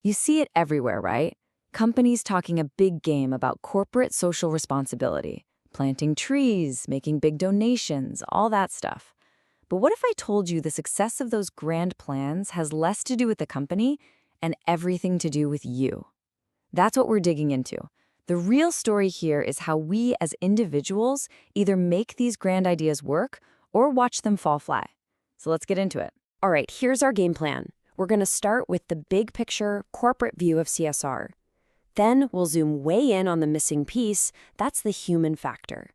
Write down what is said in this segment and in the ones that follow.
You see it everywhere, right? Companies talking a big game about corporate social responsibility, planting trees, making big donations, all that stuff. But what if I told you the success of those grand plans has less to do with the company and everything to do with you? That's what we're digging into. The real story here is how we as individuals either make these grand ideas work or watch them fall flat. So let's get into it. All right, here's our game plan. We're going to start with the big picture corporate view of CSR. Then we'll zoom way in on the missing piece. That's the human factor.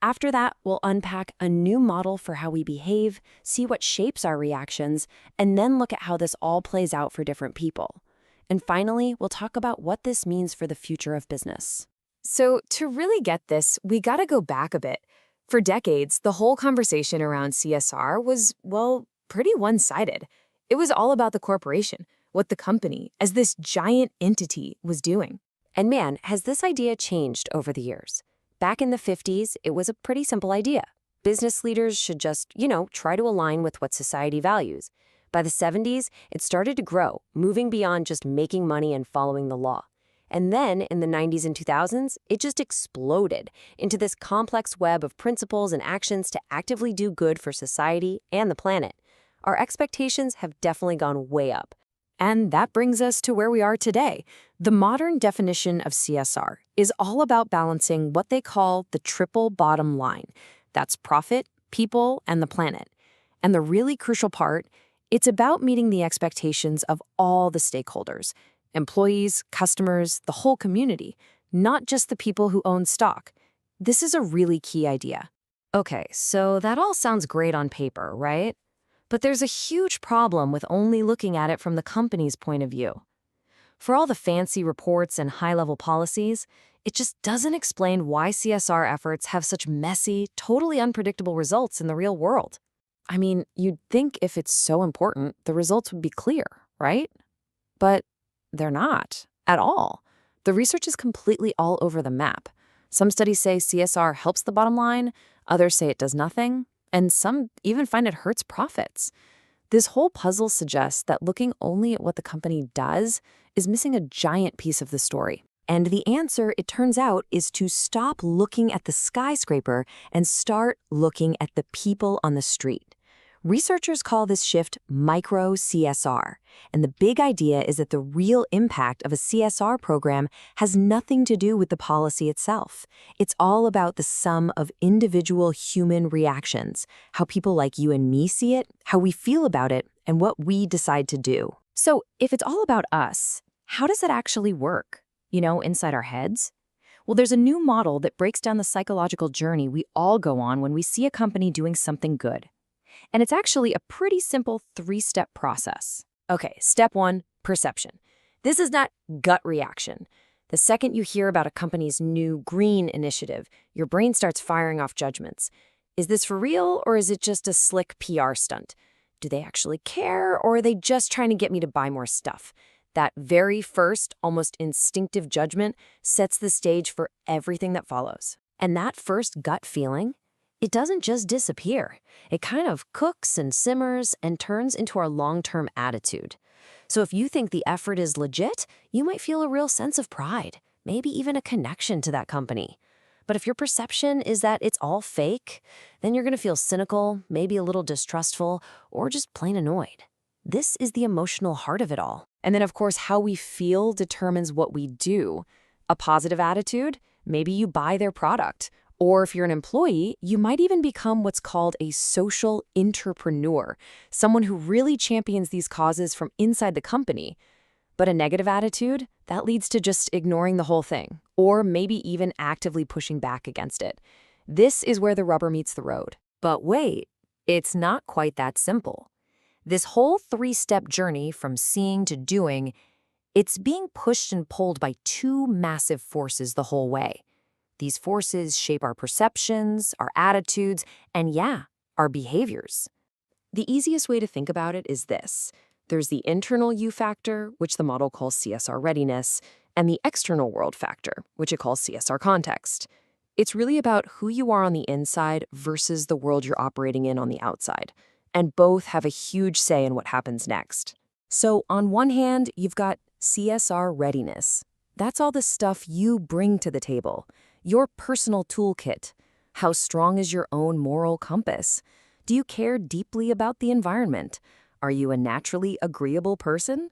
After that, we'll unpack a new model for how we behave, see what shapes our reactions, and then look at how this all plays out for different people. And finally, we'll talk about what this means for the future of business. So to really get this, we got to go back a bit. For decades, the whole conversation around CSR was, well, pretty one-sided. It was all about the corporation, what the company, as this giant entity, was doing. And man, has this idea changed over the years? Back in the 50s, it was a pretty simple idea. Business leaders should just, try to align with what society values. By the 70s, it started to grow, moving beyond just making money and following the law. And then, in the 90s and 2000s, it just exploded into this complex web of principles and actions to actively do good for society and the planet. Our expectations have definitely gone way up. And that brings us to where we are today. The modern definition of CSR is all about balancing what they call the triple bottom line. That's profit, people, and the planet. And the really crucial part, it's about meeting the expectations of all the stakeholders, employees, customers, the whole community, not just the people who own stock. This is a really key idea. Okay, so that all sounds great on paper, right? But there's a huge problem with only looking at it from the company's point of view. For all the fancy reports and high-level policies, it just doesn't explain why CSR efforts have such messy, totally unpredictable results in the real world. I mean, you'd think if it's so important, the results would be clear, right? But they're not at all. The research is completely all over the map. Some studies say CSR helps the bottom line, others say it does nothing, and some even find it hurts profits. This whole puzzle suggests that looking only at what the company does is missing a giant piece of the story. And the answer, it turns out, is to stop looking at the skyscraper and start looking at the people on the street. Researchers call this shift micro-CSR, and the big idea is that the real impact of a CSR program has nothing to do with the policy itself. It's all about the sum of individual human reactions, how people like you and me see it, how we feel about it, and what we decide to do. So if it's all about us, how does it actually work? Inside our heads? Well, there's a new model that breaks down the psychological journey we all go on when we see a company doing something good. And it's actually a pretty simple 3-step process. Okay, step 1, perception. This is not gut reaction. The second you hear about a company's new green initiative, your brain starts firing off judgments. Is this for real, or is it just a slick PR stunt? Do they actually care, or are they just trying to get me to buy more stuff? That very first, almost instinctive judgment sets the stage for everything that follows. And that first gut feeling, it doesn't just disappear. It kind of cooks and simmers and turns into our long-term attitude. So if you think the effort is legit, you might feel a real sense of pride, maybe even a connection to that company. But if your perception is that it's all fake, then you're going to feel cynical, maybe a little distrustful, or just plain annoyed. This is the emotional heart of it all. And then, of course, how we feel determines what we do. A positive attitude? Maybe you buy their product. Or if you're an employee, you might even become what's called a social entrepreneur, someone who really champions these causes from inside the company. But a negative attitude, that leads to just ignoring the whole thing, or maybe even actively pushing back against it. This is where the rubber meets the road. But wait, it's not quite that simple. This whole 3-step journey from seeing to doing, it's being pushed and pulled by 2 massive forces the whole way. These forces shape our perceptions, our attitudes, and our behaviors. The easiest way to think about it is this. There's the internal you factor, which the model calls CSR readiness, and the external world factor, which it calls CSR context. It's really about who you are on the inside versus the world you're operating in on the outside. And both have a huge say in what happens next. So on one hand, you've got CSR readiness. That's all the stuff you bring to the table. Your personal toolkit. How strong is your own moral compass? Do you care deeply about the environment? Are you a naturally agreeable person?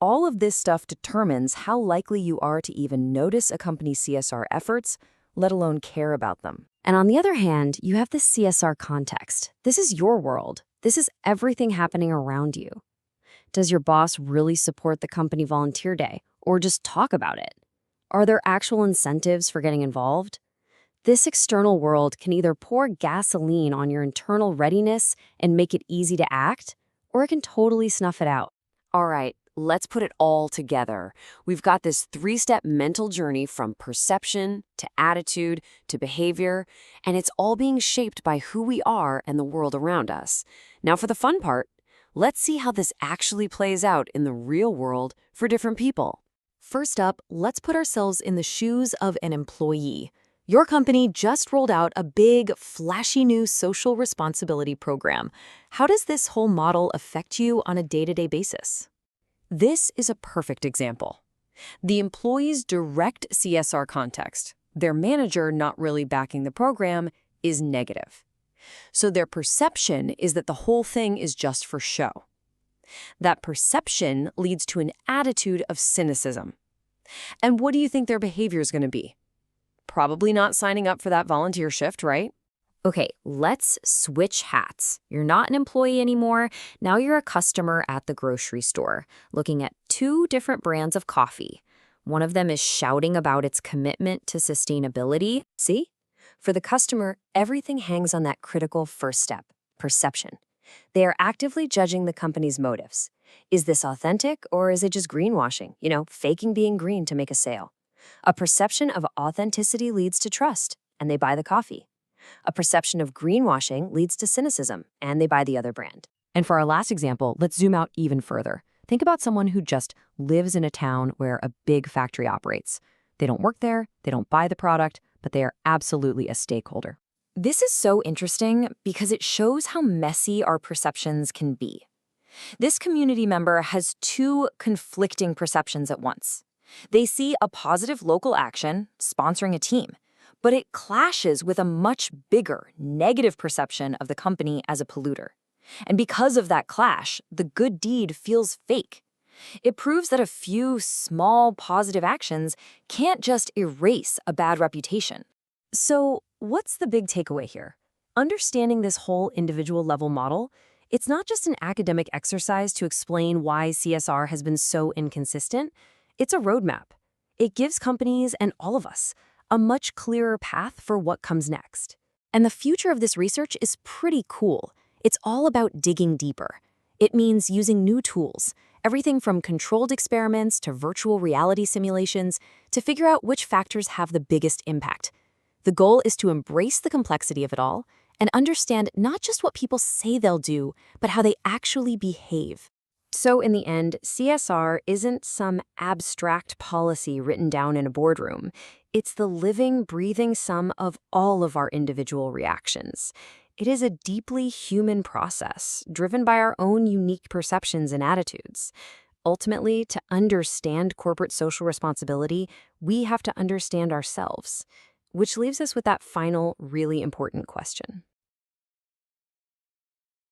All of this stuff determines how likely you are to even notice a company's CSR efforts, let alone care about them. And on the other hand, you have the CSR context. This is your world. This is everything happening around you. Does your boss really support the company volunteer day, or just talk about it? Are there actual incentives for getting involved? This external world can either pour gasoline on your internal readiness and make it easy to act, or it can totally snuff it out. All right, let's put it all together. We've got this 3-step mental journey from perception to attitude to behavior, and it's all being shaped by who we are and the world around us. Now for the fun part, let's see how this actually plays out in the real world for different people. First up, let's put ourselves in the shoes of an employee. Your company just rolled out a big, flashy new social responsibility program. How does this whole model affect you on a day-to-day basis? This is a perfect example. The employee's direct CSR context, their manager not really backing the program, is negative. So their perception is that the whole thing is just for show. That perception leads to an attitude of cynicism. And what do you think their behavior is going to be? Probably not signing up for that volunteer shift, right? Okay, let's switch hats. You're not an employee anymore. Now you're a customer at the grocery store, looking at 2 different brands of coffee. One of them is shouting about its commitment to sustainability. See? For the customer, everything hangs on that critical first step, perception. They are actively judging the company's motives. Is this authentic, or is it just greenwashing? Faking being green to make a sale. A perception of authenticity leads to trust, and they buy the coffee. A perception of greenwashing leads to cynicism, and they buy the other brand. And for our last example, let's zoom out even further. Think about someone who just lives in a town where a big factory operates. They don't work there, they don't buy the product, but they are absolutely a stakeholder. This is so interesting because it shows how messy our perceptions can be. This community member has 2 conflicting perceptions at once. They see a positive local action, sponsoring a team, but it clashes with a much bigger negative perception of the company as a polluter. And because of that clash, the good deed feels fake. It proves that a few small positive actions can't just erase a bad reputation. So, what's the big takeaway here? Understanding this whole individual level model, it's not just an academic exercise to explain why CSR has been so inconsistent. It's a roadmap. It gives companies and all of us a much clearer path for what comes next. And the future of this research is pretty cool. It's all about digging deeper. It means using new tools, everything from controlled experiments to virtual reality simulations, to figure out which factors have the biggest impact. The goal is to embrace the complexity of it all and understand not just what people say they'll do, but how they actually behave. So in the end, CSR isn't some abstract policy written down in a boardroom. It's the living, breathing sum of all of our individual reactions. It is a deeply human process, driven by our own unique perceptions and attitudes. Ultimately, to understand corporate social responsibility, we have to understand ourselves, which leaves us with that final, really important question.